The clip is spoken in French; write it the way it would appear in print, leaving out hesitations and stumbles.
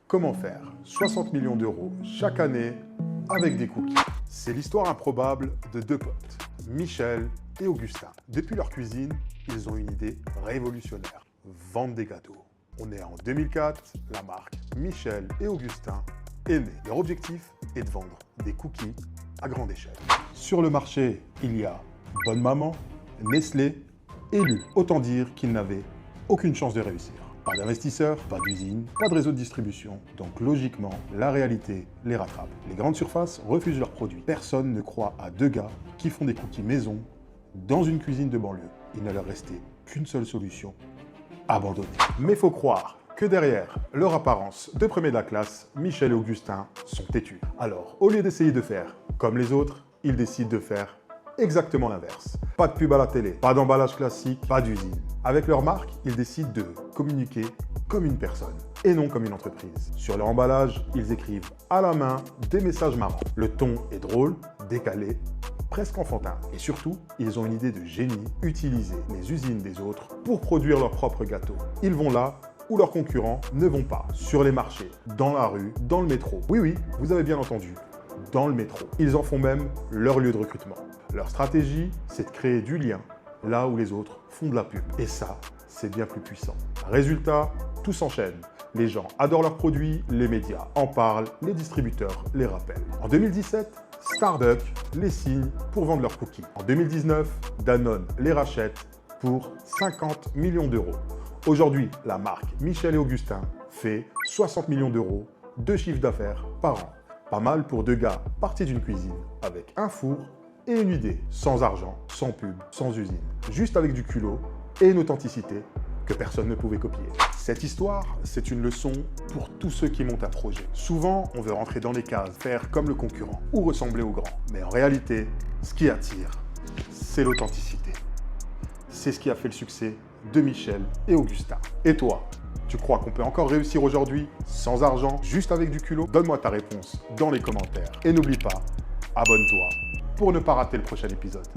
Comment faire 60 millions d'euros chaque année avec des cookies? C'est l'histoire improbable de deux potes, Michel et Augustin. Depuis leur cuisine, ils ont une idée révolutionnaire, vendre des gâteaux. On est en 2004, la marque Michel et Augustin est née. Leur objectif est de vendre des cookies à grande échelle. Sur le marché, il y a Bonne Maman, Nestlé et Lu. Autant dire qu'ils n'avaient aucune chance de réussir. Pas d'investisseurs, pas d'usine, pas de réseau de distribution. Donc logiquement, la réalité les rattrape. Les grandes surfaces refusent leurs produits. Personne ne croit à deux gars qui font des cookies maison dans une cuisine de banlieue. Il ne leur restait qu'une seule solution, abandonner. Mais faut croire que derrière leur apparence de premier de la classe, Michel et Augustin sont têtus. Alors, au lieu d'essayer de faire comme les autres, ils décident de faire exactement l'inverse. Pas de pub à la télé, pas d'emballage classique, pas d'usine. Avec leur marque, ils décident de communiquer comme une personne et non comme une entreprise. Sur leur emballage, ils écrivent à la main des messages marrants. Le ton est drôle, décalé, presque enfantin. Et surtout, ils ont une idée de génie, utiliser les usines des autres pour produire leurs propres gâteaux. Ils vont là où leurs concurrents ne vont pas. Sur les marchés, dans la rue, dans le métro. Oui, vous avez bien entendu, dans le métro. Ils en font même leur lieu de recrutement. Leur stratégie, c'est de créer du lien là où les autres font de la pub. Et ça, c'est bien plus puissant. Résultat, tout s'enchaîne. Les gens adorent leurs produits, les médias en parlent, les distributeurs les rappellent. En 2017, Starbucks les signe pour vendre leurs cookies. En 2019, Danone les rachète pour 50 millions d'euros. Aujourd'hui, la marque Michel et Augustin fait 60 millions d'euros de chiffre d'affaires par an. Pas mal pour deux gars partis d'une cuisine avec un four et une idée, sans argent, sans pub, sans usine, juste avec du culot et une authenticité que personne ne pouvait copier. Cette histoire, c'est une leçon pour tous ceux qui montent un projet. Souvent, on veut rentrer dans les cases, faire comme le concurrent ou ressembler au grand. Mais en réalité, ce qui attire, c'est l'authenticité. C'est ce qui a fait le succès de Michel et Augustin. Et toi, tu crois qu'on peut encore réussir aujourd'hui sans argent, juste avec du culot? Donne-moi ta réponse dans les commentaires. Et n'oublie pas, abonne-toi pour ne pas rater le prochain épisode.